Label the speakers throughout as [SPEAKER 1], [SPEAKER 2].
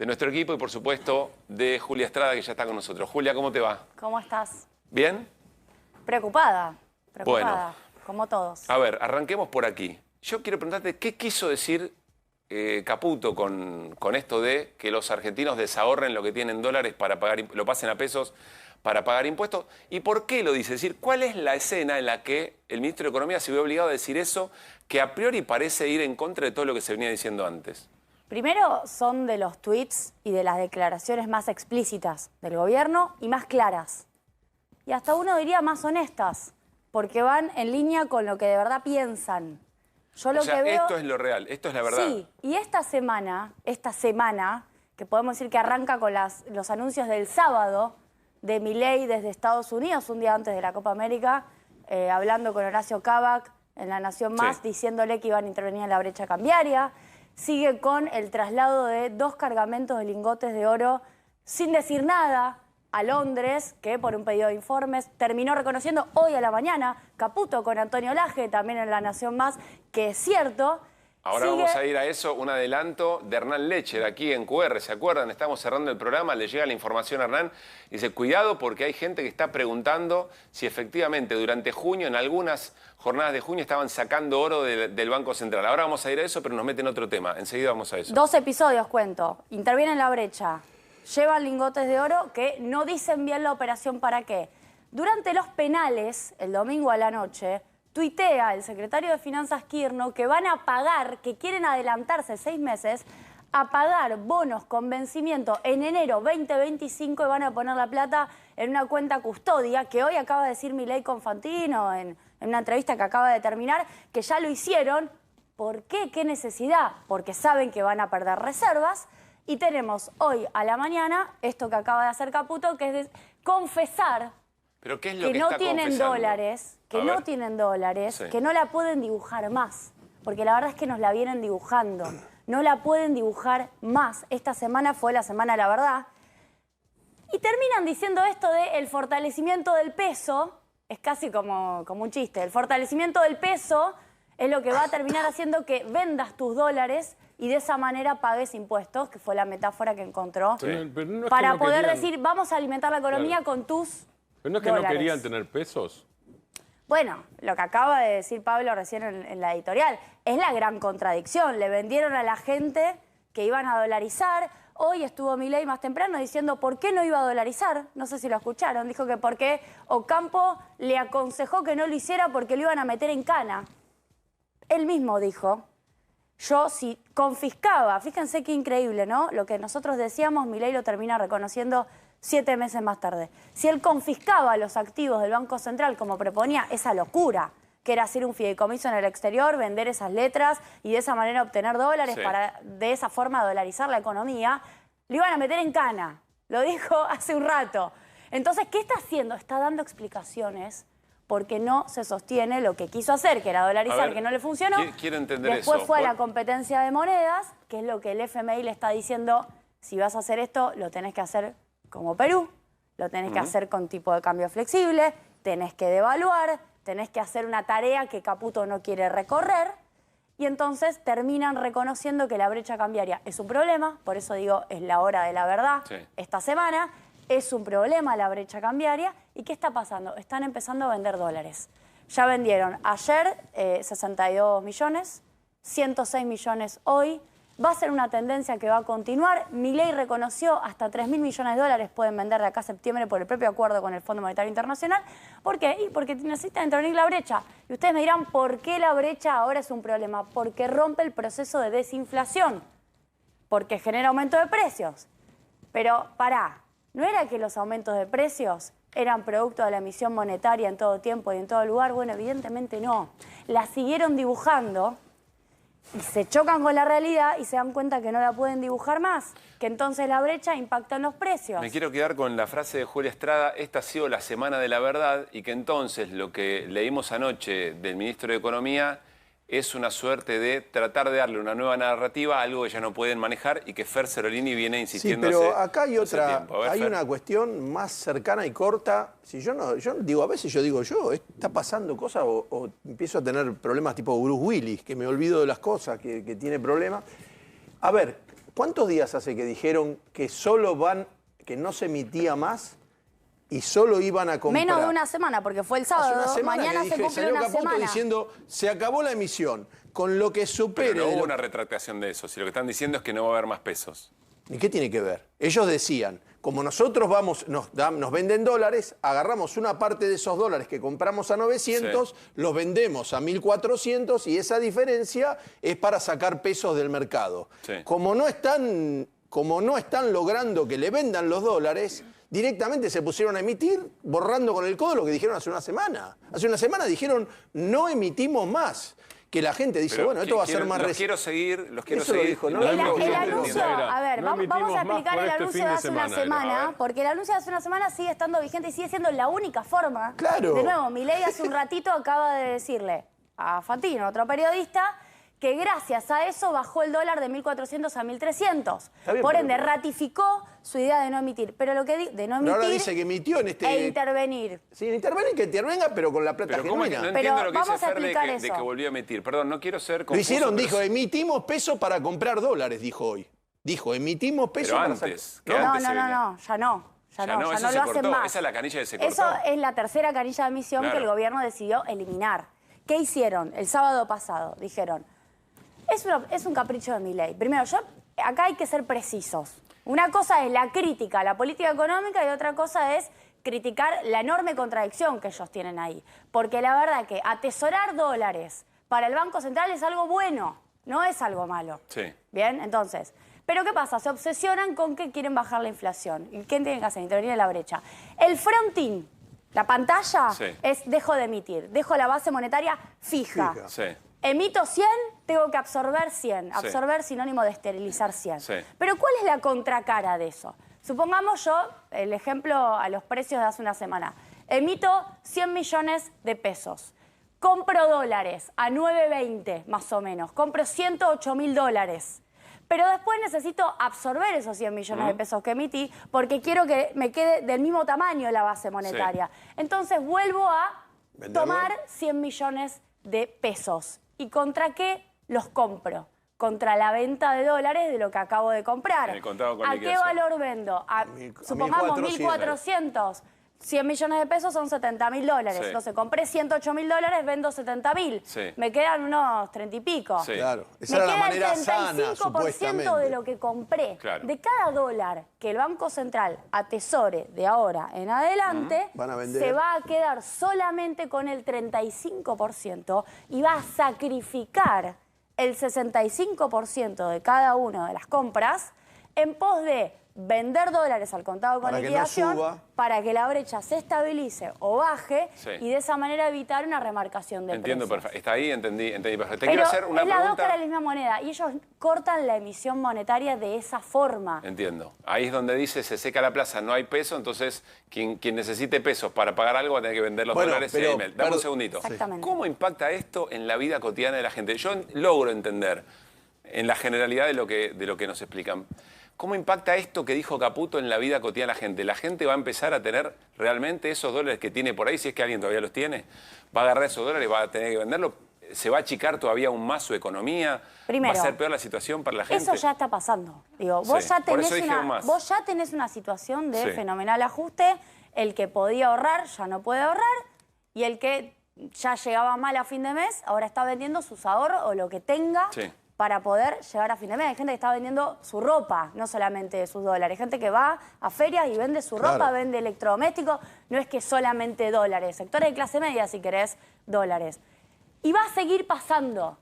[SPEAKER 1] de nuestro equipo y, por supuesto, de Julia Estrada, que ya está con nosotros. Julia, ¿cómo te va?
[SPEAKER 2] ¿Cómo estás?
[SPEAKER 1] ¿Bien?
[SPEAKER 2] Preocupada,
[SPEAKER 1] Bueno,
[SPEAKER 2] como todos.
[SPEAKER 1] a ver, arranquemos por aquí. Yo quiero preguntarte, ¿qué quiso decir Caputo con esto de que los argentinos desahorren lo que tienen en dólares para pagar, lo pasen a pesos para pagar impuestos? ¿Y por qué lo dice? Es decir, ¿cuál es la escena en la que el ministro de Economía se ve obligado a decir eso, que a priori parece ir en contra de todo lo que se venía diciendo antes?
[SPEAKER 2] Primero, son de los tweets y de las declaraciones más explícitas del gobierno y más claras. Y hasta uno diría más honestas, porque van en línea con lo que de verdad piensan. Yo lo que veo...
[SPEAKER 1] esto es lo real, esto es la verdad.
[SPEAKER 2] Sí, y esta semana, que podemos decir que arranca con los anuncios del sábado de Milei desde Estados Unidos, un día antes de la Copa América, hablando con Horacio Cabac en La Nación Más,
[SPEAKER 1] Sí,
[SPEAKER 2] diciéndole que iban a intervenir en la brecha cambiaria. Sigue con el traslado de 2 cargamentos de lingotes de oro sin decir nada a Londres, que por un pedido de informes terminó reconociendo hoy a la mañana Caputo con Antonio Laje, también en La Nación Más, que es cierto.
[SPEAKER 1] ahora vamos a ir a eso, un adelanto de Hernán Lecher aquí en QR, ¿se acuerdan? Estamos cerrando el programa, le llega la información a Hernán, dice, cuidado porque hay gente que está preguntando si efectivamente durante junio, en algunas jornadas de junio, estaban sacando oro del Banco Central. Ahora vamos a ir a eso, pero nos meten otro tema, enseguida vamos a eso.
[SPEAKER 2] 2 episodios, cuento. Interviene en la brecha, llevan lingotes de oro que no dicen bien la operación para qué. Durante los penales, el domingo a la noche, tuitea el secretario de Finanzas Kirchner que van a pagar, que quieren adelantarse 6 meses, a pagar bonos con vencimiento en enero 2025 y van a poner la plata en una cuenta custodia, que hoy acaba de decir Milei con Fantino en una entrevista que acaba de terminar, que ya lo hicieron. ¿Por qué? ¿Qué necesidad? Porque saben que van a perder reservas. Y tenemos hoy a la mañana esto que acaba de hacer Caputo, que es confesar
[SPEAKER 1] ¿Pero qué es lo
[SPEAKER 2] que
[SPEAKER 1] que
[SPEAKER 2] no
[SPEAKER 1] está
[SPEAKER 2] tienen
[SPEAKER 1] confesando?
[SPEAKER 2] dólares,
[SPEAKER 1] Sí.
[SPEAKER 2] que no la pueden dibujar más, porque la verdad es que nos la vienen dibujando, no la pueden dibujar más. Esta semana fue la semana de la verdad, y terminan diciendo esto de el fortalecimiento del peso, es casi como un chiste, el fortalecimiento del peso es lo que va a terminar haciendo que vendas tus dólares y de esa manera pagues impuestos, que fue la metáfora que encontró,
[SPEAKER 1] Sí.
[SPEAKER 3] Pero no es
[SPEAKER 2] para
[SPEAKER 3] que no
[SPEAKER 2] poder
[SPEAKER 3] querían,
[SPEAKER 2] decir, vamos a alimentar la economía
[SPEAKER 3] Claro.
[SPEAKER 2] con tus
[SPEAKER 3] pero no es que
[SPEAKER 2] dólares.
[SPEAKER 3] no querían tener pesos.
[SPEAKER 2] Bueno, lo que acaba de decir Pablo recién en la editorial es la gran contradicción. Le vendieron a la gente que iban a dolarizar. Hoy estuvo Milei más temprano diciendo por qué no iba a dolarizar. No sé si lo escucharon. Dijo que porque Ocampo le aconsejó que no lo hiciera porque lo iban a meter en cana. Él mismo dijo, yo si confiscaba, fíjense qué increíble, ¿no? Lo que nosotros decíamos, Milei lo termina reconociendo 7 meses más tarde. Si él confiscaba los activos del Banco Central, como proponía esa locura, que era hacer un fideicomiso en el exterior, vender esas letras y de esa manera obtener dólares
[SPEAKER 1] Sí.
[SPEAKER 2] para de esa forma dolarizar la economía, lo iban a meter en cana. Lo dijo hace un rato. Entonces, ¿qué está haciendo? Está dando explicaciones porque no se sostiene lo que quiso hacer, que era dolarizar,
[SPEAKER 1] A ver,
[SPEAKER 2] que no le funcionó.
[SPEAKER 1] quiero entender
[SPEAKER 2] Después
[SPEAKER 1] eso.
[SPEAKER 2] fue a la competencia de monedas, que es lo que el FMI le está diciendo, si vas a hacer esto, lo tenés que hacer como Perú, lo tenés que hacer con tipo de cambio flexible, tenés que devaluar, tenés que hacer una tarea que Caputo no quiere recorrer, y entonces terminan reconociendo que la brecha cambiaria es un problema, por eso digo, es la hora de la verdad,
[SPEAKER 1] Sí.
[SPEAKER 2] esta semana, es un problema la brecha cambiaria. ¿Y qué está pasando? Están empezando a vender dólares. Ya vendieron ayer 62 millones, 106 millones hoy. Va a ser una tendencia que va a continuar. Milei reconoció hasta 3.000 millones de dólares pueden vender de acá a septiembre por el propio acuerdo con el Fondo Monetario Internacional. ¿Por qué? Y porque necesita intervenir la brecha. Y ustedes me dirán, ¿por qué la brecha ahora es un problema? Porque rompe el proceso de desinflación, porque genera aumento de precios. Pero pará, ¿no era que los aumentos de precios eran producto de la emisión monetaria en todo tiempo y en todo lugar? Bueno, evidentemente no. La siguieron dibujando y se chocan con la realidad y se dan cuenta que no la pueden dibujar más, que entonces la brecha impacta en los precios.
[SPEAKER 1] Me quiero quedar con la frase de Julia Estrada, esta ha sido la semana de la verdad, y que entonces lo que leímos anoche del ministro de Economía es una suerte de tratar de darle una nueva narrativa a algo que ya no pueden manejar y que Fer Cerolini viene
[SPEAKER 4] Sí,
[SPEAKER 1] insistiendo
[SPEAKER 4] pero acá hay
[SPEAKER 1] hace
[SPEAKER 4] otra,
[SPEAKER 1] tiempo. A ver,
[SPEAKER 4] hay
[SPEAKER 1] Fer.
[SPEAKER 4] una cuestión más cercana y corta. Si yo digo, a veces yo digo, está pasando cosas o empiezo a tener problemas tipo Bruce Willis, que me olvido de las cosas, que tiene problemas. A ver, ¿Cuántos días hace que dijeron que que no se emitía más y solo iban a comprar?
[SPEAKER 2] Menos de una semana, porque fue el sábado.
[SPEAKER 4] Hace una semana
[SPEAKER 2] Mañana
[SPEAKER 4] que
[SPEAKER 2] se cumple
[SPEAKER 4] salió
[SPEAKER 2] una
[SPEAKER 4] Caputo
[SPEAKER 2] semana.
[SPEAKER 4] diciendo, se acabó la emisión. Con lo que supere...
[SPEAKER 1] Pero no hubo una retractación de eso. Si lo que están diciendo es que no va a haber más pesos.
[SPEAKER 4] ¿Y qué tiene que ver? Ellos decían, como nosotros nos venden dólares, agarramos una parte de esos dólares que compramos a 900, los vendemos a 1.400 y esa diferencia es para sacar pesos del mercado.
[SPEAKER 1] Sí.
[SPEAKER 4] Como no están logrando que le vendan los dólares, directamente se pusieron a emitir, borrando con el codo lo que dijeron hace una semana. Hace una semana dijeron, no emitimos más. Que la gente dice,
[SPEAKER 1] Pero
[SPEAKER 4] bueno, esto va a ser más
[SPEAKER 1] Los
[SPEAKER 4] reciente.
[SPEAKER 1] quiero seguir.
[SPEAKER 4] Eso lo dijo, ¿no?
[SPEAKER 2] El
[SPEAKER 4] No,
[SPEAKER 2] anuncio, a ver,
[SPEAKER 3] no
[SPEAKER 2] vamos a
[SPEAKER 3] emitimos más
[SPEAKER 2] aplicar
[SPEAKER 3] por
[SPEAKER 2] el
[SPEAKER 3] este
[SPEAKER 2] anuncio
[SPEAKER 3] fin
[SPEAKER 2] de
[SPEAKER 3] de
[SPEAKER 2] hace una
[SPEAKER 3] semana, a
[SPEAKER 2] semana,
[SPEAKER 3] ver.
[SPEAKER 2] porque el anuncio de hace una semana sigue estando vigente y sigue siendo la única forma.
[SPEAKER 4] Claro.
[SPEAKER 2] De nuevo, Milei hace un ratito acaba de decirle a Fantino, otro periodista, que gracias a eso bajó el dólar de 1.400 a 1.300.
[SPEAKER 4] bien,
[SPEAKER 2] Por
[SPEAKER 4] pero-
[SPEAKER 2] ende, ratificó su idea de no emitir. Pero lo que de no
[SPEAKER 4] Pero ahora
[SPEAKER 2] emitir
[SPEAKER 4] dice que emitió en este...
[SPEAKER 2] e intervenir.
[SPEAKER 4] Sí, intervenir, que intervenga, pero con la plata
[SPEAKER 1] Pero ¿cómo es que
[SPEAKER 4] genuina.
[SPEAKER 1] no entiendo
[SPEAKER 2] Pero
[SPEAKER 1] lo que dice
[SPEAKER 2] vamos a
[SPEAKER 1] Fer de
[SPEAKER 2] explicar
[SPEAKER 1] de
[SPEAKER 2] eso.
[SPEAKER 1] que volvió a emitir? Perdón, no quiero ser
[SPEAKER 4] Lo
[SPEAKER 1] confuso.
[SPEAKER 4] hicieron,
[SPEAKER 1] pero
[SPEAKER 4] dijo, emitimos pesos para comprar dólares, dijo hoy. Dijo, emitimos pesos
[SPEAKER 1] Pero
[SPEAKER 4] para
[SPEAKER 1] antes,
[SPEAKER 4] sacar...
[SPEAKER 1] ¿qué
[SPEAKER 2] No,
[SPEAKER 1] antes
[SPEAKER 2] no,
[SPEAKER 1] se
[SPEAKER 2] no,
[SPEAKER 1] venía?
[SPEAKER 2] no, ya no. Ya no
[SPEAKER 1] eso se
[SPEAKER 2] lo hacen
[SPEAKER 1] cortó.
[SPEAKER 2] más.
[SPEAKER 1] Esa es la canilla que se cortó.
[SPEAKER 2] Eso es la tercera canilla de emisión
[SPEAKER 1] Claro.
[SPEAKER 2] que el gobierno decidió eliminar. ¿Qué hicieron el sábado pasado? Dijeron, es un capricho de Milei. Primero, acá hay que ser precisos. Una cosa es la crítica a la política económica y otra cosa es criticar la enorme contradicción que ellos tienen ahí. Porque la verdad que atesorar dólares para el Banco Central es algo bueno, no es algo malo.
[SPEAKER 1] Sí.
[SPEAKER 2] Bien, entonces, ¿pero qué pasa? Se obsesionan con que quieren bajar la inflación. ¿Y qué tienen que hacer? Intervenir en la brecha. El fronting, la pantalla,
[SPEAKER 1] Sí.
[SPEAKER 2] es dejo de emitir, dejo la base monetaria fija.
[SPEAKER 1] Sí.
[SPEAKER 2] Emito 100, tengo que absorber 100.
[SPEAKER 1] Sí.
[SPEAKER 2] Absorber sinónimo de esterilizar 100.
[SPEAKER 1] Sí.
[SPEAKER 2] Pero ¿cuál es la contracara de eso? Supongamos yo, el ejemplo a los precios de hace una semana. Emito 100 millones de pesos. Compro dólares a 9.20 más o menos. Compro 108.000 dólares. Pero después necesito absorber esos 100 millones de pesos que emití porque quiero que me quede del mismo tamaño la base monetaria. Entonces vuelvo a
[SPEAKER 4] ¿Venderlo?
[SPEAKER 2] tomar 100 millones de pesos. ¿Y contra qué los compro? Contra la venta de dólares de lo que acabo de comprar.
[SPEAKER 1] En el contado con
[SPEAKER 2] ¿A qué
[SPEAKER 1] liquidación.
[SPEAKER 2] valor vendo? Supongamos
[SPEAKER 4] 1.400.
[SPEAKER 2] 1.400. 100 millones de pesos son 70.000 dólares.
[SPEAKER 1] Sí.
[SPEAKER 2] Entonces compré 108.000 dólares, vendo 70.000.
[SPEAKER 1] Sí.
[SPEAKER 2] Me quedan unos 30 y pico.
[SPEAKER 1] Sí.
[SPEAKER 4] Claro, esa
[SPEAKER 2] Me
[SPEAKER 4] era la
[SPEAKER 2] queda
[SPEAKER 4] manera
[SPEAKER 2] el
[SPEAKER 4] sana,
[SPEAKER 2] 35%
[SPEAKER 4] supuestamente.
[SPEAKER 2] de lo que compré.
[SPEAKER 1] Claro.
[SPEAKER 2] De cada dólar que el Banco Central atesore de ahora en adelante,
[SPEAKER 4] Van a vender.
[SPEAKER 2] se va a quedar solamente con el 35% y va a sacrificar el 65% de cada una de las compras en pos de vender dólares al contado con
[SPEAKER 4] Para que no
[SPEAKER 2] liquidación
[SPEAKER 4] suba.
[SPEAKER 2] para que la brecha se estabilice o baje
[SPEAKER 1] Sí.
[SPEAKER 2] y de esa manera evitar una remarcación de
[SPEAKER 1] Entiendo
[SPEAKER 2] precios.
[SPEAKER 1] perfecto. Está ahí, entendí perfecto. Te
[SPEAKER 2] Pero
[SPEAKER 1] quiero hacer una
[SPEAKER 2] es la dos
[SPEAKER 1] pregunta.
[SPEAKER 2] caras de la misma moneda y ellos cortan la emisión monetaria de esa forma.
[SPEAKER 1] Entiendo. Ahí es donde dice, se seca la plaza, no hay peso, entonces quien necesite pesos para pagar algo va a tener que vender los
[SPEAKER 4] Bueno,
[SPEAKER 1] dólares.
[SPEAKER 4] pero-
[SPEAKER 1] Dame un
[SPEAKER 4] pero-
[SPEAKER 1] segundito.
[SPEAKER 2] Exactamente.
[SPEAKER 1] ¿Cómo impacta esto en la vida cotidiana de la gente? Yo logro entender, en la generalidad de lo que nos explican, ¿cómo impacta esto que dijo Caputo en la vida cotidiana de la gente? ¿La gente va a empezar a tener realmente esos dólares que tiene por ahí, si es que alguien todavía los tiene? ¿Va a agarrar esos dólares, va a tener que venderlos? ¿Se va a achicar todavía aún más su economía?
[SPEAKER 2] Primero,
[SPEAKER 1] ¿Va a ser peor la situación para la gente?
[SPEAKER 2] Eso ya está pasando. Digo, vos,
[SPEAKER 1] Sí,
[SPEAKER 2] ya
[SPEAKER 1] por
[SPEAKER 2] tenés
[SPEAKER 1] eso dije aún más.
[SPEAKER 2] vos ya tenés una situación de
[SPEAKER 1] Sí.
[SPEAKER 2] fenomenal ajuste. El que podía ahorrar ya no puede ahorrar y el que ya llegaba mal a fin de mes ahora está vendiendo sus ahorros o lo que tenga
[SPEAKER 1] Sí.
[SPEAKER 2] para poder llegar a fin de mes. Hay gente que está vendiendo su ropa, no solamente sus dólares. Hay gente que va a ferias y vende su ropa,
[SPEAKER 4] Claro.
[SPEAKER 2] vende electrodomésticos. No es que solamente dólares. Sectores de clase media, si querés, dólares. Y va a seguir pasando.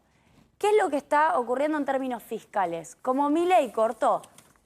[SPEAKER 2] ¿Qué es lo que está ocurriendo en términos fiscales? Como Milei cortó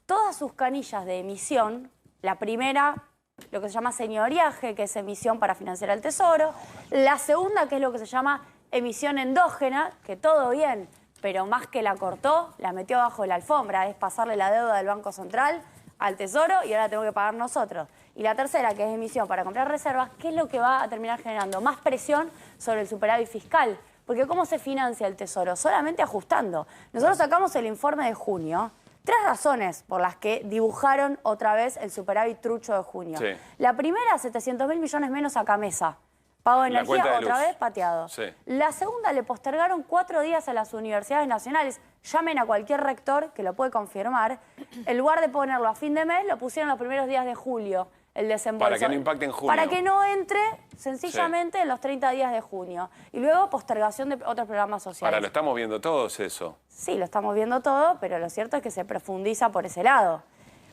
[SPEAKER 2] todas sus canillas de emisión, la primera, lo que se llama señoriaje, que es emisión para financiar al Tesoro, la segunda, que es lo que se llama emisión endógena, que todo bien, pero más que la cortó, la metió abajo de la alfombra, es pasarle la deuda del Banco Central al Tesoro y ahora tengo que pagar nosotros. Y la tercera, que es emisión para comprar reservas, ¿qué es lo que va a terminar generando? Más presión sobre el superávit fiscal. Porque ¿cómo se financia el Tesoro? Solamente ajustando. Nosotros sacamos el informe de junio. 3 razones por las que dibujaron otra vez el superávit trucho de junio.
[SPEAKER 1] Sí.
[SPEAKER 2] La primera, 700.000 millones menos a Camesa. Pago de
[SPEAKER 1] La cuenta
[SPEAKER 2] energía
[SPEAKER 1] de
[SPEAKER 2] otra
[SPEAKER 1] luz.
[SPEAKER 2] vez pateado.
[SPEAKER 1] Sí.
[SPEAKER 2] La segunda le postergaron 4 días a las universidades nacionales. Llamen a cualquier rector que lo puede confirmar. En lugar de ponerlo a fin de mes, lo pusieron los primeros días de julio, el desembolso.
[SPEAKER 1] Para que no impacte en junio.
[SPEAKER 2] Para que no entre sencillamente en los 30 días de junio. Y luego postergación de otros programas sociales.
[SPEAKER 1] Ahora, lo estamos viendo todos eso.
[SPEAKER 2] Sí, lo estamos viendo todo, pero lo cierto es que se profundiza por ese lado.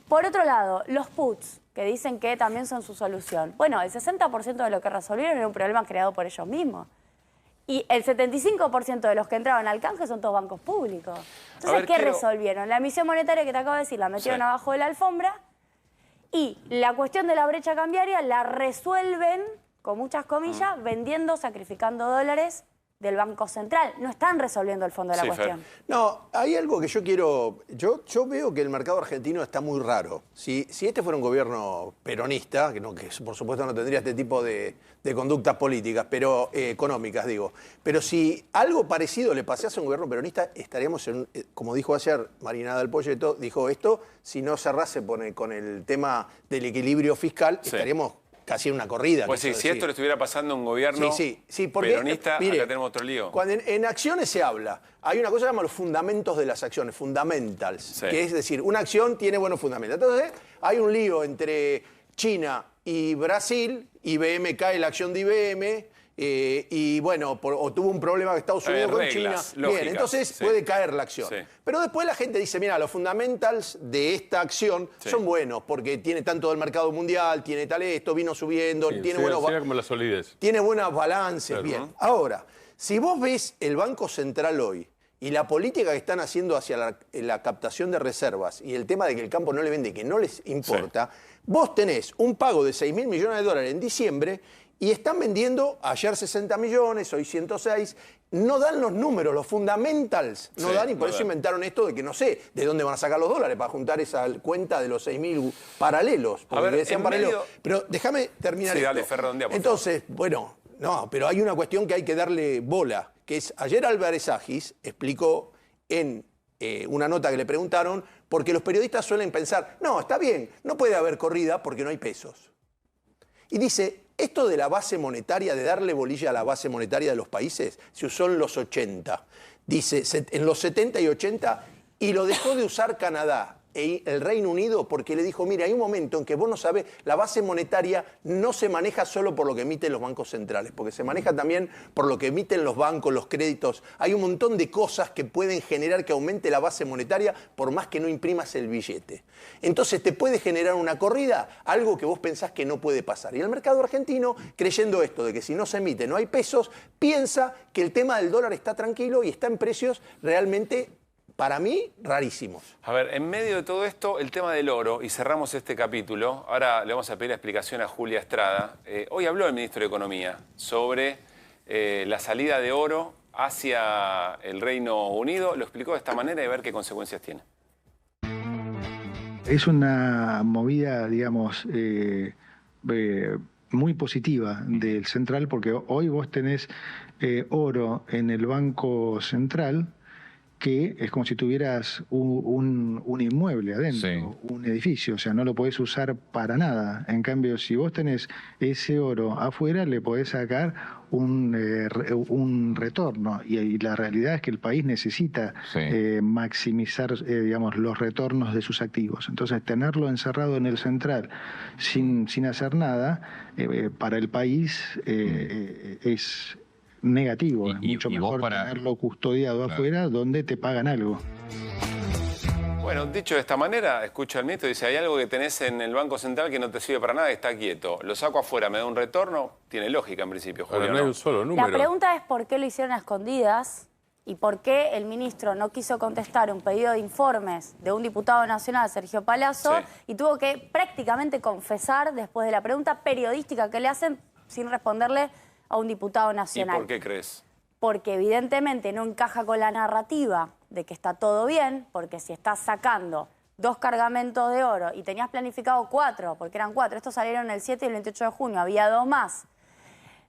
[SPEAKER 2] Por otro lado, los puts, que dicen que también son su solución. Bueno, el 60% de lo que resolvieron era un problema creado por ellos mismos. Y el 75% de los que entraban al canje son todos bancos públicos. Entonces, ¿qué resolvieron? La emisión monetaria que te acabo de decir, la metieron abajo de la alfombra. Y la cuestión de la brecha cambiaria la resuelven, con muchas comillas, vendiendo, sacrificando dólares del Banco Central. No están resolviendo el fondo de la cuestión.
[SPEAKER 4] No, hay algo que yo quiero... Yo veo que el mercado argentino está muy raro. Si este fuera un gobierno peronista, que por supuesto no tendría este tipo de conductas políticas, pero económicas, digo. Pero si algo parecido le pasase a un gobierno peronista, estaríamos en... Como dijo ayer Marina del Poyeto, dijo esto, si no cerrase con el tema del equilibrio fiscal, estaríamos... casi en una corrida.
[SPEAKER 1] Pues sí, si esto le estuviera pasando a un gobierno peronista,
[SPEAKER 4] mire,
[SPEAKER 1] acá tenemos otro lío.
[SPEAKER 4] Cuando en acciones se habla, hay una cosa que se llama los fundamentos de las acciones, fundamentals, que es decir, una acción tiene buenos fundamentos. Entonces, hay un lío entre China y Brasil, IBM cae la acción de IBM, y bueno, o tuvo un problema Estados Unidos con China.
[SPEAKER 1] Lógicas,
[SPEAKER 4] bien, entonces puede caer la acción. Pero después la gente dice, mira, los fundamentals de esta acción son buenos, porque tiene tanto del mercado mundial, tiene tal esto, vino subiendo, tiene buenos...
[SPEAKER 3] como la solidez.
[SPEAKER 4] Tiene buenos balances, bien. Ahora, si vos ves el Banco Central hoy y la política que están haciendo hacia la captación de reservas y el tema de que el campo no le vende y que no les importa, vos tenés un pago de 6.000 millones de dólares en diciembre y están vendiendo ayer 60 millones, hoy 106. No dan los números, los fundamentals no dan, y por eso inventaron esto de que no sé de dónde van a sacar los dólares para juntar esa cuenta de los 6.000 paralelos.
[SPEAKER 1] A ver,
[SPEAKER 4] decían paralelos. Pero déjame terminar esto.
[SPEAKER 1] Dale, Fer, redondea, por
[SPEAKER 4] Entonces, bueno, no, pero hay una cuestión que hay que darle bola, que es, ayer Álvarez Agis explicó en una nota que le preguntaron, porque los periodistas suelen pensar, no, está bien, no puede haber corrida porque no hay pesos. Y dice, esto de la base monetaria, de darle bolilla a la base monetaria de los países, se usó en los 80. Dice, en los 70 y 80, y lo dejó de usar Canadá e el Reino Unido porque le dijo, mira, hay un momento en que vos no sabés, la base monetaria no se maneja solo por lo que emiten los bancos centrales, porque se maneja también por lo que emiten los bancos, los créditos. Hay un montón de cosas que pueden generar que aumente la base monetaria por más que no imprimas el billete. Entonces te puede generar una corrida, algo que vos pensás que no puede pasar. Y el mercado argentino, creyendo esto de que si no se emite no hay pesos, piensa que el tema del dólar está tranquilo y está en precios realmente, para mí, rarísimos.
[SPEAKER 1] A ver, en medio de todo esto, el tema del oro, y cerramos este capítulo. Ahora le vamos a pedir la explicación a Julia Estrada. Hoy habló el ministro de Economía sobre la salida de oro hacia el Reino Unido. Lo explicó de esta manera y a ver qué consecuencias tiene.
[SPEAKER 5] Es una movida, digamos, muy positiva del Central, porque hoy vos tenés oro en el Banco Central, que es como si tuvieras un inmueble adentro, un edificio, o sea, no lo podés usar para nada. En cambio, si vos tenés ese oro afuera, le podés sacar un retorno. Y la realidad es que el país necesita maximizar, digamos, los retornos de sus activos. Entonces, tenerlo encerrado en el Central sin hacer nada, para el país es negativo. Es mucho mejor tenerlo custodiado afuera donde te pagan algo.
[SPEAKER 1] Bueno, dicho de esta manera, escucha al ministro y dice, hay algo que tenés en el Banco Central que no te sirve para nada, está quieto. Lo saco afuera, me da un retorno, tiene lógica en principio, Julio.
[SPEAKER 3] Pero no hay un solo número.
[SPEAKER 2] La pregunta es por qué lo hicieron a escondidas y por qué el ministro no quiso contestar un pedido de informes de un diputado nacional, Sergio Palazzo, y tuvo que prácticamente confesar después de la pregunta periodística que le hacen sin responderle a un diputado nacional.
[SPEAKER 1] ¿Y por qué crees?
[SPEAKER 2] Porque evidentemente no encaja con la narrativa de que está todo bien, porque si estás sacando 2 cargamentos de oro y tenías planificado 4, porque eran 4, estos salieron el 7 y el 28 de junio, había 2 más.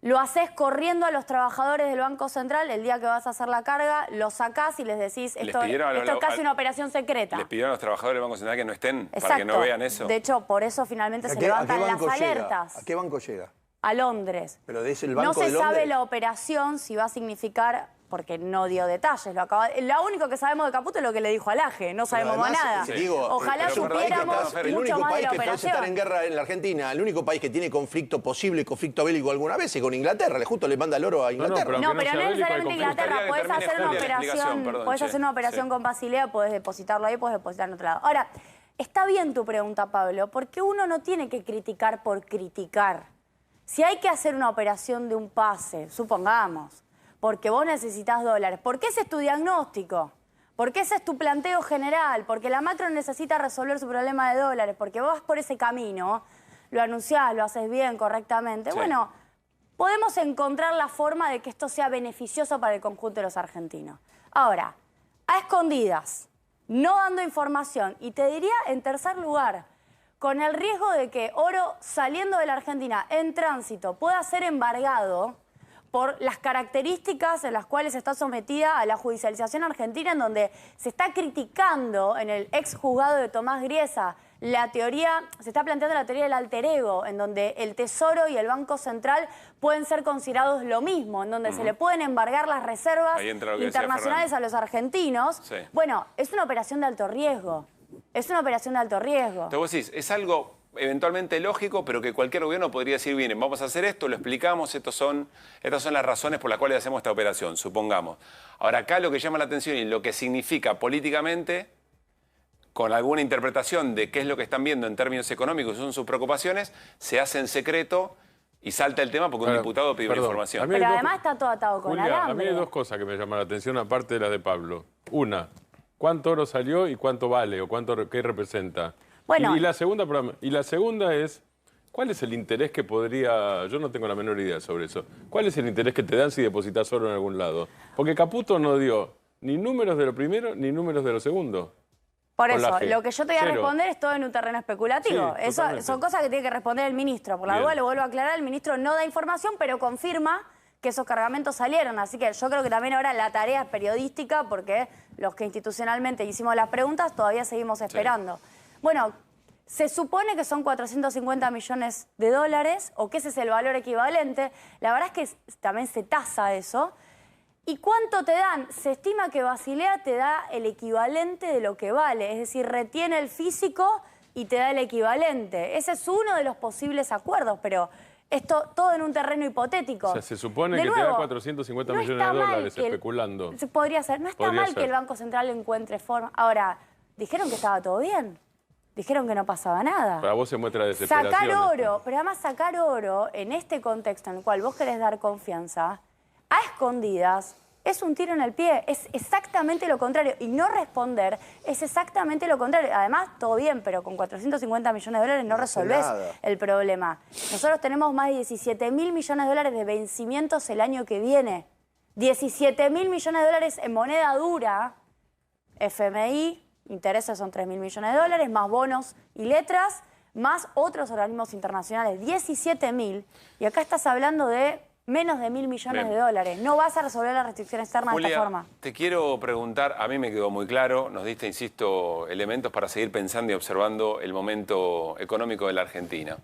[SPEAKER 2] Lo haces corriendo a los trabajadores del Banco Central el día que vas a hacer la carga, los sacás y les decís, esto es casi una operación secreta.
[SPEAKER 1] Les pidieron a los trabajadores del Banco Central que no estén, para que no vean eso.
[SPEAKER 2] De hecho, por eso finalmente se levantan las alertas.
[SPEAKER 4] ¿A qué banco llega?
[SPEAKER 2] a Londres.
[SPEAKER 4] Pero dice el Banco
[SPEAKER 2] no se
[SPEAKER 4] de Londres.
[SPEAKER 2] sabe la operación si va a significar, porque no dio detalles. Lo único que sabemos de Caputo es lo que le dijo al AGE, no sabemos más nada. Ojalá supiéramos
[SPEAKER 4] el
[SPEAKER 2] mucho
[SPEAKER 4] único
[SPEAKER 2] más de
[SPEAKER 4] país
[SPEAKER 2] la
[SPEAKER 4] que puede
[SPEAKER 2] operación.
[SPEAKER 4] estar en guerra en la Argentina, el único país que tiene conflicto posible, conflicto bélico alguna vez es con Inglaterra. Justo le manda el oro a Inglaterra.
[SPEAKER 2] No, pero no necesariamente Inglaterra. Podés hacer una operación, hacer una operación con Basilea, podés depositarlo ahí, podés depositar en otro lado. Ahora, está bien tu pregunta, Pablo, porque uno no tiene que criticar por criticar. Si hay que hacer una operación de un pase, supongamos, porque vos necesitas dólares, porque ese es tu diagnóstico, porque ese es tu planteo general, porque la macro necesita resolver su problema de dólares, porque vos vas por ese camino, lo anunciás, lo haces bien, correctamente, bueno, podemos encontrar la forma de que esto sea beneficioso para el conjunto de los argentinos. Ahora, a escondidas, no dando información, y te diría en tercer lugar, con el riesgo de que oro saliendo de la Argentina en tránsito pueda ser embargado por las características en las cuales está sometida a la judicialización argentina, en donde se está criticando en el ex juzgado de Tomás Griesa la teoría, se está planteando la teoría del alter ego, en donde el Tesoro y el Banco Central pueden ser considerados lo mismo, en donde se le pueden embargar las reservas internacionales a los argentinos. Sí. Bueno, es una operación de alto riesgo. Es una operación de alto riesgo.
[SPEAKER 1] Entonces vos decís, es algo eventualmente lógico, pero que cualquier gobierno podría decir, bien, vamos a hacer esto, lo explicamos, estas son las razones por las cuales hacemos esta operación, supongamos. Ahora, acá lo que llama la atención y lo que significa políticamente, con alguna interpretación de qué es lo que están viendo en términos económicos, son sus preocupaciones, se hace en secreto y salta el tema porque un diputado pidió información.
[SPEAKER 2] Pero además está todo atado con
[SPEAKER 3] Julia,
[SPEAKER 2] alambre.
[SPEAKER 3] A mí hay dos cosas que me llaman la atención, aparte de las de Pablo. Una, ¿cuánto oro salió y cuánto vale o qué representa?
[SPEAKER 2] Bueno,
[SPEAKER 3] y la segunda es, ¿cuál es el interés que podría...? Yo no tengo la menor idea sobre eso. ¿Cuál es el interés que te dan si depositas oro en algún lado? Porque Caputo no dio ni números de lo primero ni números de lo segundo.
[SPEAKER 2] Por eso, lo que yo te voy a responder es todo en un terreno especulativo.
[SPEAKER 3] Sí,
[SPEAKER 2] eso son cosas que tiene que responder el ministro. Por la duda, lo vuelvo a aclarar, el ministro no da información, pero confirma que esos cargamentos salieron. Así que yo creo que también ahora la tarea es periodística, porque los que institucionalmente hicimos las preguntas todavía seguimos esperando. Sí. Bueno, se supone que son 450 millones de dólares, o que ese es el valor equivalente. La verdad es que también se tasa eso. ¿Y cuánto te dan? Se estima que Basilea te da el equivalente de lo que vale, es decir, retiene el físico y te da el equivalente. Ese es uno de los posibles acuerdos, pero esto todo en un terreno hipotético.
[SPEAKER 3] O sea, se supone que te da 450 millones de dólares especulando.
[SPEAKER 2] Podría ser. No está mal que el Banco Central encuentre forma. Ahora, dijeron que estaba todo bien. Dijeron que no pasaba nada.
[SPEAKER 3] Para vos se muestra desesperación.
[SPEAKER 2] Sacar oro, pero además sacar oro en este contexto en el cual vos querés dar confianza, a escondidas, es un tiro en el pie, es exactamente lo contrario. Y no responder es exactamente lo contrario. Además, todo bien, pero con 450 millones de dólares no resolvés el problema. Nosotros tenemos más de 17.000 millones de dólares de vencimientos el año que viene. 17.000 millones de dólares en moneda dura, FMI, intereses son 3.000 millones de dólares, más bonos y letras, más otros organismos internacionales, 17.000. Y acá estás hablando de menos de 1.000 millones de dólares. No vas a resolver la restricción externa de esta forma.
[SPEAKER 1] Te quiero preguntar, a mí me quedó muy claro, nos diste, insisto, elementos para seguir pensando y observando el momento económico de la Argentina.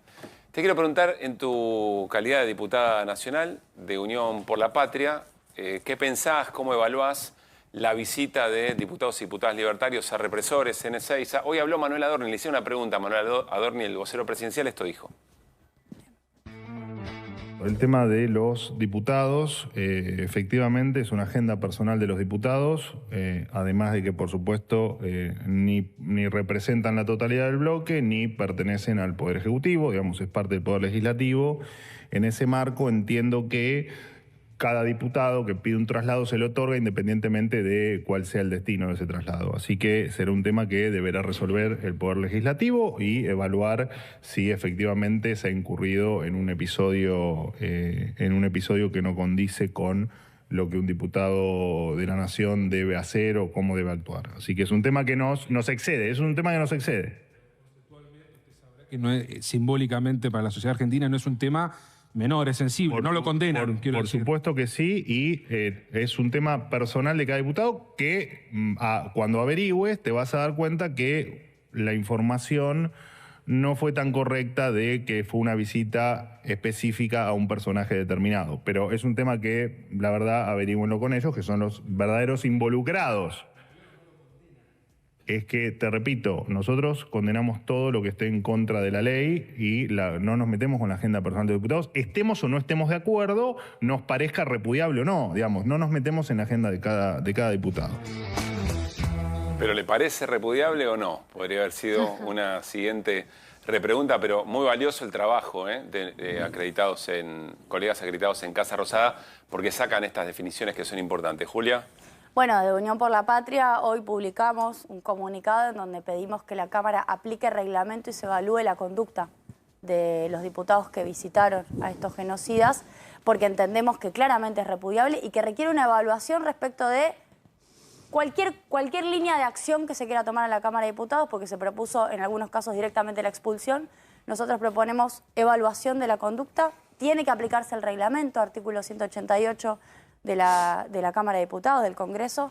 [SPEAKER 1] Te quiero preguntar, en tu calidad de diputada nacional de Unión por la Patria, ¿qué pensás, cómo evaluás la visita de diputados y diputadas libertarios a represores en Ezeiza? Hoy habló Manuel Adorni, le hice una pregunta a Manuel Adorni, el vocero presidencial, esto dijo.
[SPEAKER 6] El tema de los diputados, efectivamente es una agenda personal de los diputados, además de que, por supuesto, ni representan la totalidad del bloque, ni pertenecen al Poder Ejecutivo, digamos, es parte del Poder Legislativo. En ese marco entiendo que cada diputado que pide un traslado se le otorga independientemente de cuál sea el destino de ese traslado. Así que será un tema que deberá resolver el Poder Legislativo y evaluar si efectivamente se ha incurrido en un episodio que no condice con lo que un diputado de la Nación debe hacer o cómo debe actuar. Así que es un tema que nos excede,
[SPEAKER 7] Que no es, simbólicamente para la sociedad argentina no es un tema menor, es sensible, no lo condenan.
[SPEAKER 6] Por supuesto que sí, y es un tema personal de cada diputado que cuando averigües te vas a dar cuenta que la información no fue tan correcta de que fue una visita específica a un personaje determinado. Pero es un tema que, la verdad, averígüenlo con ellos, que son los verdaderos involucrados. Es que, te repito, nosotros condenamos todo lo que esté en contra de la ley y no nos metemos con la agenda personal de diputados. Estemos o no estemos de acuerdo, nos parezca repudiable o no, digamos, no nos metemos en la agenda de cada diputado.
[SPEAKER 1] ¿Pero le parece repudiable o no? Podría haber sido una siguiente repregunta, pero muy valioso el trabajo de colegas acreditados en Casa Rosada, porque sacan estas definiciones que son importantes. Julia.
[SPEAKER 2] Bueno, de Unión por la Patria hoy publicamos un comunicado en donde pedimos que la Cámara aplique reglamento y se evalúe la conducta de los diputados que visitaron a estos genocidas, porque entendemos que claramente es repudiable y que requiere una evaluación respecto de cualquier línea de acción que se quiera tomar en la Cámara de Diputados, porque se propuso en algunos casos directamente la expulsión. Nosotros proponemos evaluación de la conducta, tiene que aplicarse el reglamento, artículo 188 de la Cámara de Diputados, del Congreso.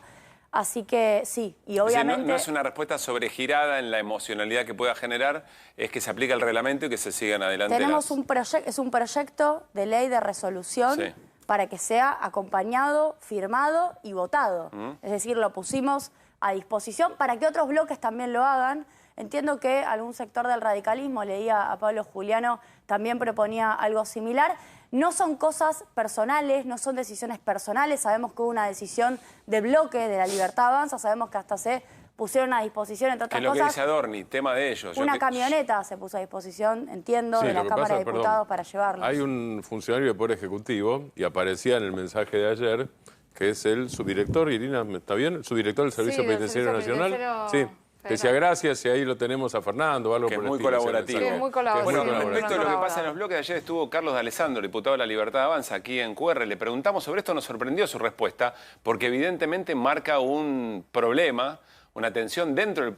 [SPEAKER 2] Así que sí, y obviamente...
[SPEAKER 1] no es una respuesta sobregirada en la emocionalidad que pueda generar, es que se aplique el reglamento y que se sigan adelante.
[SPEAKER 2] Tenemos es un proyecto de ley de resolución para que sea acompañado, firmado y votado. Es decir, lo pusimos a disposición para que otros bloques también lo hagan. Entiendo que algún sector del radicalismo, leía a Pablo Juliano, también proponía algo similar. No son cosas personales, no son decisiones personales. Sabemos que hubo una decisión de bloque de la Libertad Avanza, sabemos que hasta se pusieron a disposición, entre otras cosas.
[SPEAKER 1] Que es lo que dice Adorni, tema de ellos.
[SPEAKER 2] Una camioneta se puso a disposición, entiendo, de la Cámara de Diputados para llevarlos.
[SPEAKER 3] Hay un funcionario de Poder Ejecutivo, y aparecía en el mensaje de ayer, que es el subdirector, Irina, ¿está bien? Subdirector del Servicio Penitenciario Nacional. Sí. Decía gracias y ahí lo tenemos a Fernando o algo por el estilo.
[SPEAKER 1] Colaborativo.
[SPEAKER 8] Sí, muy colaborativo.
[SPEAKER 1] Bueno, respecto a lo que pasa en los bloques, ayer estuvo Carlos de Alessandro, diputado de la Libertad Avanza, aquí en QR. Le preguntamos sobre esto, nos sorprendió su respuesta, porque evidentemente marca un problema, una tensión dentro del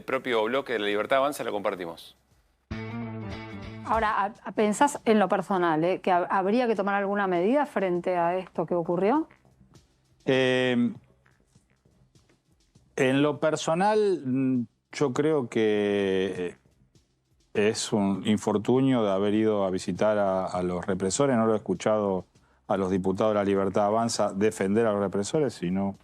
[SPEAKER 1] propio bloque de la Libertad Avanza. La compartimos.
[SPEAKER 8] Ahora, ¿pensás en lo personal, que habría que tomar alguna medida frente a esto que ocurrió?
[SPEAKER 9] En lo personal, yo creo que es un infortunio de haber ido a visitar a los represores. No lo he escuchado a los diputados de la Libertad Avanza defender a los represores, sino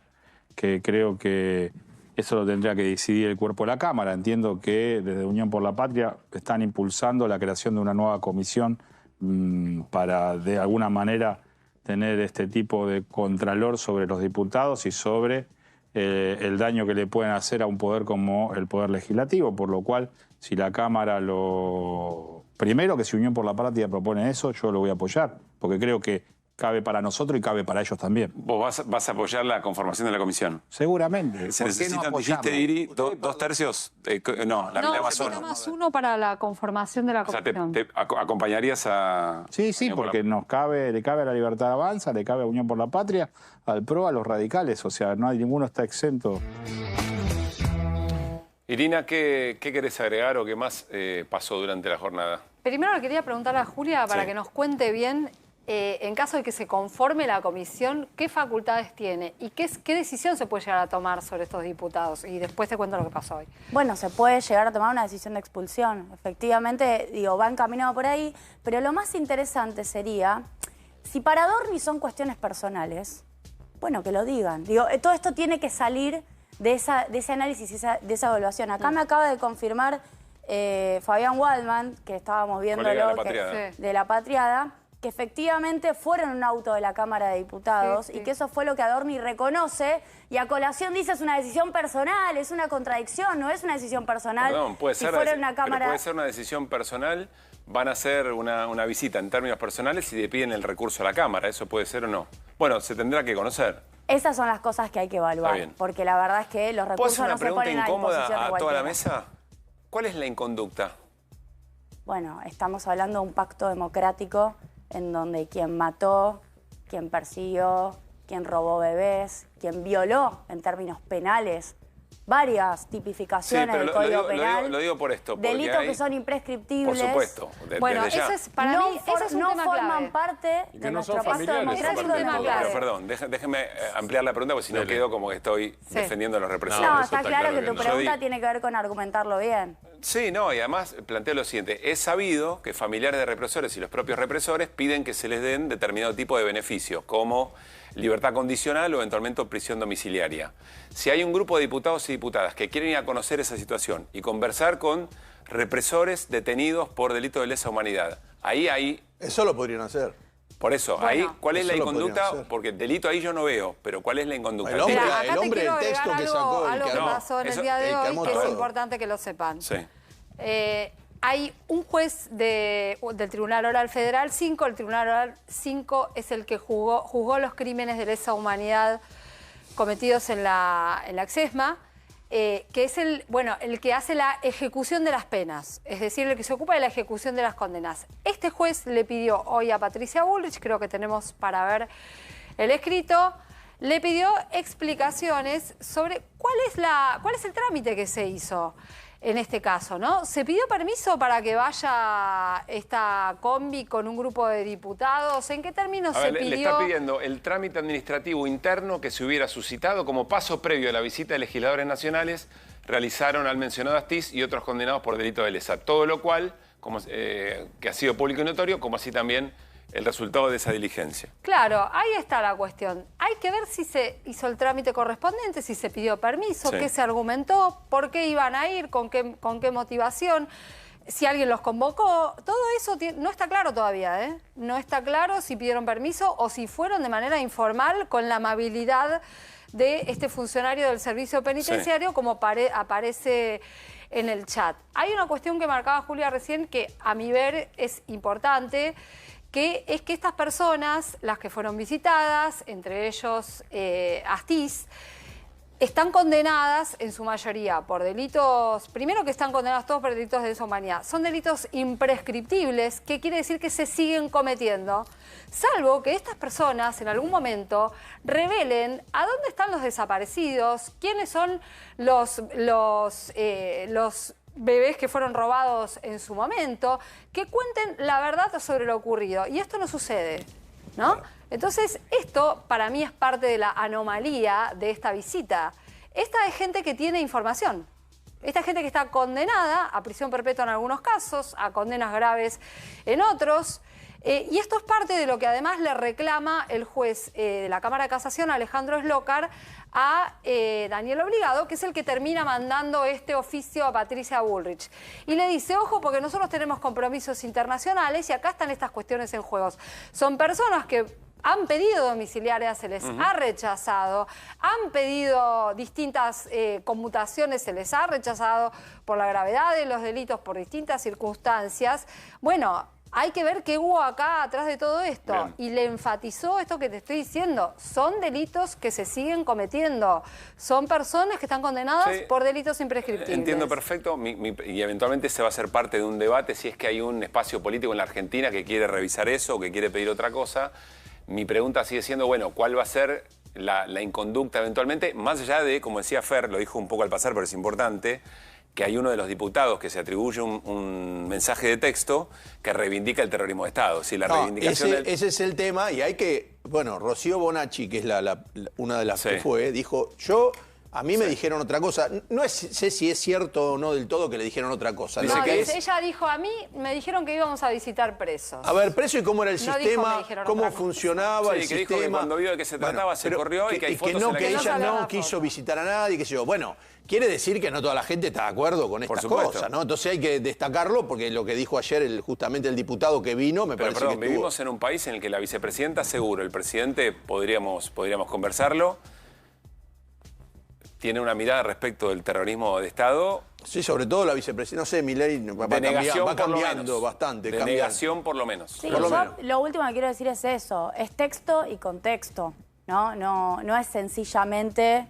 [SPEAKER 9] que creo que eso lo tendría que decidir el cuerpo de la Cámara. Entiendo que desde Unión por la Patria están impulsando la creación de una nueva comisión para, de alguna manera, tener este tipo de contralor sobre los diputados y sobre el daño que le pueden hacer a un poder como el Poder Legislativo, por lo cual, si la Cámara Primero, que si Unión por la Patria propone eso, yo lo voy a apoyar, porque creo que cabe para nosotros y cabe para ellos también.
[SPEAKER 1] ¿Vos vas a apoyar la conformación de la comisión?
[SPEAKER 9] Seguramente.
[SPEAKER 1] ¿Se necesitan, dijiste, Iri, dos tercios? No, la mitad más uno.
[SPEAKER 8] Más uno para la conformación de la comisión.
[SPEAKER 1] O sea, ¿te acompañarías a...?
[SPEAKER 9] Sí, porque le cabe a la Libertad Avanza, le cabe a Unión por la Patria, al PRO, a los radicales. O sea, ninguno está exento.
[SPEAKER 1] Irina, ¿qué querés agregar o qué más pasó durante la jornada?
[SPEAKER 8] Primero le quería preguntar a Julia para que nos cuente bien, en caso de que se conforme la comisión, ¿qué facultades tiene? ¿Y qué decisión se puede llegar a tomar sobre estos diputados? Y después te cuento lo que pasó hoy.
[SPEAKER 2] Bueno, se puede llegar a tomar una decisión de expulsión. Efectivamente, va encaminado por ahí. Pero lo más interesante sería, si para Adorni son cuestiones personales, bueno, que lo digan. Todo esto tiene que salir de ese análisis, de esa evaluación. Acá me acaba de confirmar Fabián Waldman, que estábamos viendo de la Patriada, que efectivamente fueron en un auto de la Cámara de Diputados y que eso fue lo que Adorni reconoce, y a colación dice es una decisión personal, es una contradicción, no es una decisión personal.
[SPEAKER 1] Perdón, puede ser,
[SPEAKER 2] pero puede
[SPEAKER 1] ser una decisión personal, van a hacer una visita en términos personales y le piden el recurso a la Cámara, ¿eso puede ser o no? Bueno, se tendrá que conocer.
[SPEAKER 2] Esas son las cosas que hay que evaluar, porque la verdad es que los recursos no se ponen a disposición de
[SPEAKER 1] ¿Puedo hacer una pregunta incómoda a toda la
[SPEAKER 2] cualquiera.
[SPEAKER 1] mesa? ¿Cuál es la inconducta?
[SPEAKER 2] Bueno, estamos hablando de un pacto democrático en donde quien mató, quien persiguió, quien robó bebés, quien violó en términos penales varias tipificaciones del Código Penal.
[SPEAKER 1] Lo digo por esto.
[SPEAKER 2] Delitos que son imprescriptibles.
[SPEAKER 1] Por supuesto.
[SPEAKER 8] Bueno, eso es, para mí, ese es un tema
[SPEAKER 2] forman
[SPEAKER 8] clave.
[SPEAKER 2] parte de nuestro pacto democrático.
[SPEAKER 1] Pero perdón, déjeme ampliar la pregunta, porque si no quedo como que estoy defendiendo a los represores.
[SPEAKER 2] No, está claro que tu pregunta tiene que ver con argumentarlo bien.
[SPEAKER 1] Sí, no, y además planteo lo siguiente. Es sabido que familiares de represores y los propios represores piden que se les den determinado tipo de beneficios, como libertad condicional o eventualmente prisión domiciliaria. Si hay un grupo de diputados y diputadas que quieren ir a conocer esa situación y conversar con represores detenidos por delito de lesa humanidad, ahí hay...
[SPEAKER 4] Eso lo podrían hacer.
[SPEAKER 1] Por eso,
[SPEAKER 2] Bueno,
[SPEAKER 1] ahí, ¿cuál es la
[SPEAKER 4] eso lo podrían
[SPEAKER 1] inconducta?
[SPEAKER 4] hacer.
[SPEAKER 1] Porque delito ahí yo no veo, pero ¿cuál es la inconducta?
[SPEAKER 4] El hombre,
[SPEAKER 8] Mira, acá
[SPEAKER 4] el
[SPEAKER 8] te
[SPEAKER 4] hombre,
[SPEAKER 8] quiero
[SPEAKER 4] el texto
[SPEAKER 8] agregar
[SPEAKER 4] que sacó,
[SPEAKER 8] algo
[SPEAKER 4] el
[SPEAKER 8] que
[SPEAKER 4] que
[SPEAKER 8] pasó en el día de
[SPEAKER 4] el que
[SPEAKER 8] hoy,
[SPEAKER 4] armó
[SPEAKER 8] que es
[SPEAKER 4] todo.
[SPEAKER 8] importante que lo sepan.
[SPEAKER 1] Sí.
[SPEAKER 8] Hay un juez del Tribunal Oral Federal 5, el Tribunal Oral 5 es el que juzgó los crímenes de lesa humanidad cometidos en la Exesma, que es el que hace la ejecución de las penas, es decir, el que se ocupa de la ejecución de las condenas. Este juez le pidió hoy a Patricia Bullrich, creo que tenemos para ver el escrito, le pidió explicaciones sobre cuál es el trámite que se hizo en este caso, ¿no? ¿Se pidió permiso para que vaya esta combi con un grupo de diputados? ¿En qué términos se pidió?
[SPEAKER 1] Le está pidiendo el trámite administrativo interno que se hubiera suscitado como paso previo a la visita de legisladores nacionales, realizaron al mencionado Astiz y otros condenados por delito de lesa. Todo lo cual, que ha sido público y notorio, como así también el resultado de esa diligencia.
[SPEAKER 8] Claro, ahí está la cuestión. Hay que ver si se hizo el trámite correspondiente, si se pidió permiso,
[SPEAKER 1] Sí.
[SPEAKER 8] qué se argumentó, por qué iban a ir, con qué motivación, si alguien los convocó. Todo eso no está claro todavía, ¿eh? No está claro si pidieron permiso o si fueron de manera informal con la amabilidad de este funcionario del servicio penitenciario, como aparece en el chat. Hay una cuestión que marcaba Julia recién que a mi ver es importante, que es que estas personas, las que fueron visitadas, entre ellos Astiz, están condenadas en su mayoría por delitos, primero que están condenadas todos por delitos de lesa humanidad, son delitos imprescriptibles, que quiere decir que se siguen cometiendo, salvo que estas personas en algún momento revelen a dónde están los desaparecidos, quiénes son los bebés que fueron robados en su momento, que cuenten la verdad sobre lo ocurrido. Y esto no sucede, ¿no? Entonces, esto para mí es parte de la anomalía de esta visita. Esta es gente que tiene información. Esta es gente que está condenada a prisión perpetua en algunos casos, a condenas graves en otros. Y esto es parte de lo que además le reclama el juez de la Cámara de Casación, Alejandro Slokar, a Daniel Obligado, que es el que termina mandando este oficio a Patricia Bullrich. Y le dice, ojo, porque nosotros tenemos compromisos internacionales y acá están estas cuestiones en juego. Son personas que han pedido domiciliaria, se les ha rechazado, han pedido distintas conmutaciones, se les ha rechazado por la gravedad de los delitos, por distintas circunstancias. Bueno, hay que ver qué hubo acá atrás de todo esto.
[SPEAKER 1] Bien.
[SPEAKER 8] Y le enfatizó esto que te estoy diciendo. Son delitos que se siguen cometiendo. Son personas que están condenadas
[SPEAKER 1] Sí.
[SPEAKER 8] por delitos imprescriptibles.
[SPEAKER 1] Entiendo perfecto y eventualmente se va a ser parte de un debate si es que hay un espacio político en la Argentina que quiere revisar eso o que quiere pedir otra cosa. Mi pregunta sigue siendo, bueno, ¿cuál va a ser la inconducta eventualmente? Más allá de, como decía Fer, lo dijo un poco al pasar, pero es importante, que hay uno de los diputados que se atribuye un mensaje de texto que reivindica el terrorismo de Estado. Si la reivindicación
[SPEAKER 4] ese es el tema y hay que... Bueno, Rocío Bonacci, que es una de las
[SPEAKER 1] Sí.
[SPEAKER 4] que fue, dijo, a mí me dijeron otra cosa. No sé si es cierto o no del todo que le dijeron otra cosa.
[SPEAKER 1] Dice
[SPEAKER 8] No,
[SPEAKER 1] que
[SPEAKER 8] ella dijo, a mí me dijeron que íbamos a visitar presos.
[SPEAKER 4] A ver, preso y cómo era el
[SPEAKER 8] No dijo, me
[SPEAKER 4] sistema,
[SPEAKER 8] dijeron
[SPEAKER 4] cómo
[SPEAKER 8] otra cosa.
[SPEAKER 4] funcionaba
[SPEAKER 1] Sí,
[SPEAKER 4] el
[SPEAKER 1] que dijo que
[SPEAKER 4] sistema.
[SPEAKER 1] cuando vio de qué se trataba se
[SPEAKER 4] pero
[SPEAKER 1] corrió y que hay fotos en la
[SPEAKER 4] que
[SPEAKER 1] que
[SPEAKER 8] no
[SPEAKER 4] ella
[SPEAKER 8] sale la
[SPEAKER 4] no
[SPEAKER 8] foto.
[SPEAKER 4] quiso visitar a nadie, qué sé yo. Bueno, quiere decir que no toda la gente está de acuerdo con estas
[SPEAKER 1] supuesto.
[SPEAKER 4] cosas, ¿no? Entonces hay que destacarlo porque lo que dijo ayer justamente el diputado que vino, me
[SPEAKER 1] Pero
[SPEAKER 4] parece
[SPEAKER 1] perdón,
[SPEAKER 4] que estuvo...
[SPEAKER 1] vivimos en un país en el que la vicepresidenta, seguro, el presidente, podríamos conversarlo, tiene una mirada respecto del terrorismo de Estado
[SPEAKER 4] Sí, sobre todo la vicepresidenta, no sé, Milei va
[SPEAKER 1] de negación
[SPEAKER 4] va
[SPEAKER 1] por lo
[SPEAKER 4] cambiando
[SPEAKER 1] menos.
[SPEAKER 4] bastante.
[SPEAKER 1] De
[SPEAKER 4] cambia.
[SPEAKER 1] negación por lo menos.
[SPEAKER 2] Sí,
[SPEAKER 4] Por lo menos.
[SPEAKER 2] lo último que quiero decir es eso, es texto y contexto, ¿no? No es sencillamente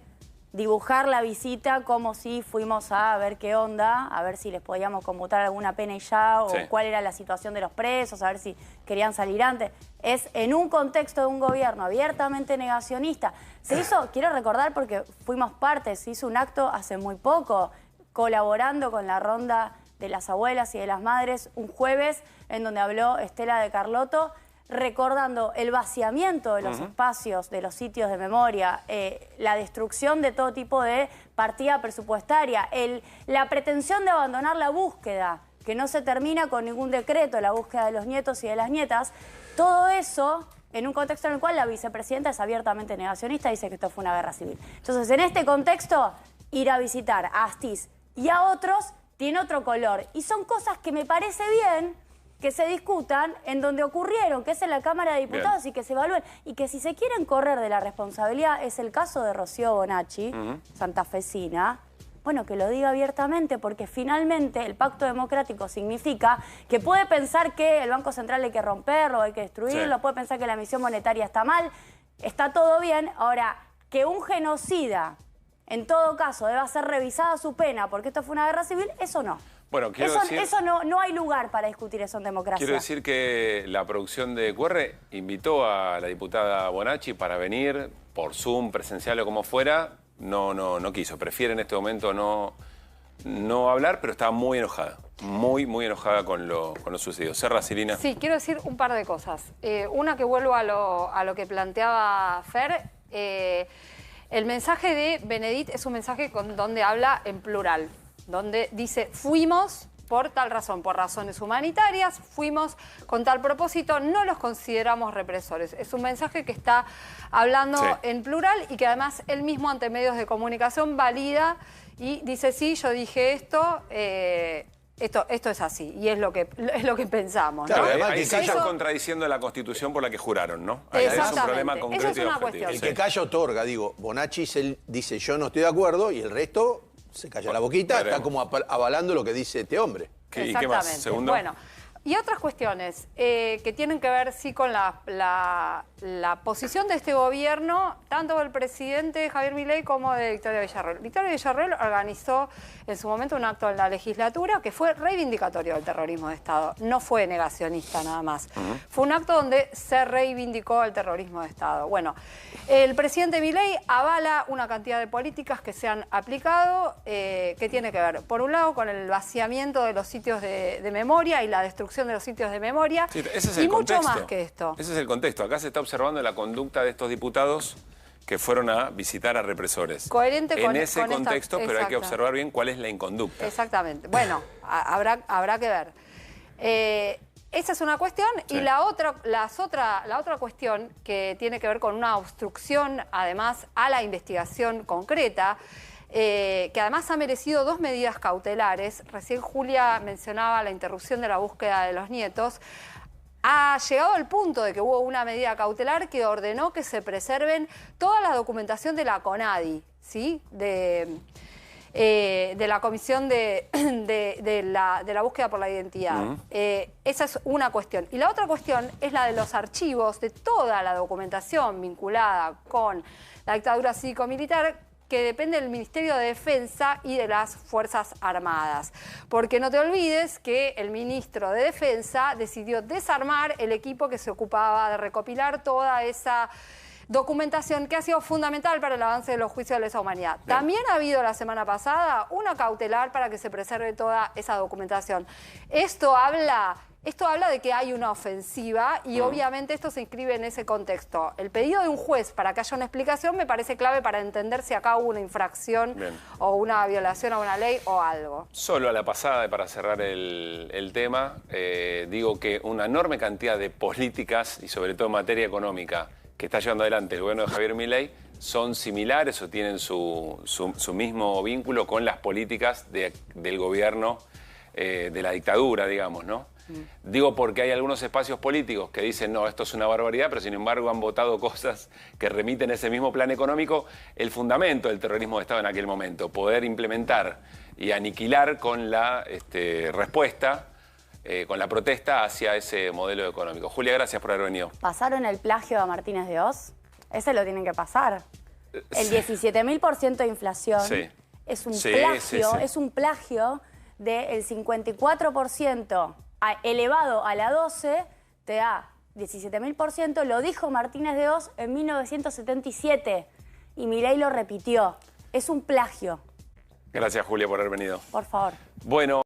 [SPEAKER 2] dibujar la visita como si fuimos a ver qué onda, a ver si les podíamos conmutar alguna pena y ya, o
[SPEAKER 1] Sí.
[SPEAKER 2] cuál era la situación de los presos, a ver si querían salir antes. Es en un contexto de un gobierno abiertamente negacionista. Se hizo, quiero recordar porque fuimos parte, se hizo un acto hace muy poco, colaborando con la ronda de las abuelas y de las madres, un jueves en donde habló Estela de Carlotto, recordando el vaciamiento de los espacios, de los sitios de memoria, la destrucción de todo tipo de partida presupuestaria, la pretensión de abandonar la búsqueda, que no se termina con ningún decreto, la búsqueda de los nietos y de las nietas, todo eso en un contexto en el cual la vicepresidenta es abiertamente negacionista y dice que esto fue una guerra civil. Entonces, en este contexto, ir a visitar a Astiz y a otros tiene otro color. Y son cosas que me parece bien que se discutan en donde ocurrieron, que es en la Cámara de Diputados, y que se evalúen. Y que si se quieren correr de la responsabilidad, es el caso de Rocío Bonacci, santafesina, bueno, que lo diga abiertamente, porque finalmente el pacto democrático significa que puede pensar que el Banco Central hay que romperlo, hay que destruirlo, puede pensar que la emisión monetaria está mal, está todo bien. Ahora, que un genocida, en todo caso, deba ser revisada su pena porque esto fue una guerra civil, eso no.
[SPEAKER 1] Bueno,
[SPEAKER 2] eso no hay lugar para discutir eso en democracia.
[SPEAKER 1] Quiero decir que la producción de QR invitó a la diputada Bonacci para venir por Zoom, presencial o como fuera. No quiso. Prefiere en este momento no hablar, pero está muy enojada. Muy enojada con lo sucedido. Cerra, Silvina.
[SPEAKER 8] Sí, quiero decir un par de cosas. Una, que vuelvo a lo que planteaba Fer. El mensaje de Benedit es un mensaje donde habla en plural, donde dice fuimos por tal razón, por razones humanitarias, fuimos con tal propósito, no los consideramos represores. Es un mensaje que está hablando en plural y que además él mismo ante medios de comunicación valida y dice, sí, yo dije esto es así y es lo que pensamos.
[SPEAKER 1] Claro,
[SPEAKER 8] ¿no?
[SPEAKER 1] ahí sí están contradiciendo la Constitución por la que juraron, ¿no? Ahí es un problema concreto y objetivo.
[SPEAKER 4] El que calla otorga, digo, Bonacci dice yo no estoy de acuerdo y el resto se calla la boquita, está como avalando lo que dice este hombre.
[SPEAKER 1] ¿Y qué más? ¿Segundo?
[SPEAKER 8] Bueno, y otras cuestiones que tienen que ver, sí, con la posición de este gobierno, tanto del presidente Javier Milei como de Victoria Villarroel. Victoria Villarroel organizó en su momento un acto en la legislatura que fue reivindicatorio del terrorismo de Estado. No fue negacionista nada más. Fue un acto donde se reivindicó el terrorismo de Estado. Bueno, el presidente Milei avala una cantidad de políticas que se han aplicado, que tiene que ver, por un lado, con el vaciamiento de los sitios de memoria y la destrucción de los sitios de memoria,
[SPEAKER 1] sí, ese es el
[SPEAKER 8] mucho
[SPEAKER 1] contexto.
[SPEAKER 8] más que esto.
[SPEAKER 1] Ese es el contexto. Acá se está observando la conducta de estos diputados que fueron a visitar a represores.
[SPEAKER 8] Coherente
[SPEAKER 1] en ese contexto, pero hay que
[SPEAKER 8] exacto.
[SPEAKER 1] observar bien cuál es la inconducta.
[SPEAKER 8] Exactamente. Bueno, habrá que ver. Esa es una cuestión. Sí. Y la otra cuestión que tiene que ver con una obstrucción, además, a la investigación concreta, que además ha merecido 2 medidas cautelares. Recién Julia mencionaba la interrupción de la búsqueda de los nietos. Ha llegado al punto de que hubo una medida cautelar que ordenó que se preserven toda la documentación de la CONADI, ¿sí? De la Comisión de la Búsqueda por la Identidad. Esa es una cuestión. Y la otra cuestión es la de los archivos de toda la documentación vinculada con la dictadura cívico-militar, que depende del Ministerio de Defensa y de las Fuerzas Armadas. Porque no te olvides que el ministro de Defensa decidió desarmar el equipo que se ocupaba de recopilar toda esa documentación que ha sido fundamental para el avance de los juicios de lesa humanidad. Bien. También ha habido la semana pasada una cautelar para que se preserve toda esa documentación. Esto habla de que hay una ofensiva y obviamente esto se inscribe en ese contexto. El pedido de un juez para que haya una explicación me parece clave para entender si acá hubo una infracción o una violación a una ley o algo.
[SPEAKER 1] Solo a la pasada, para cerrar el tema, digo que una enorme cantidad de políticas y sobre todo en materia económica que está llevando adelante el gobierno de Javier Milei son similares o tienen su mismo vínculo con las políticas del gobierno de la dictadura, digamos, ¿no? Digo porque hay algunos espacios políticos que dicen, no, esto es una barbaridad, pero sin embargo han votado cosas que remiten a ese mismo plan económico. El fundamento del terrorismo de Estado en aquel momento, poder implementar y aniquilar con la respuesta, con la protesta hacia ese modelo económico. Julia, gracias por haber venido.
[SPEAKER 2] ¿Pasaron el plagio a Martínez de Oz? Ese lo tienen que pasar. El 17.000% de inflación es un plagio, es un plagio del 54% elevado a la 12, te da 17.000%, lo dijo Martínez de Oz en 1977 y Milei lo repitió. Es un plagio.
[SPEAKER 1] Gracias, Julia, por haber venido.
[SPEAKER 2] Por favor.
[SPEAKER 1] Bueno.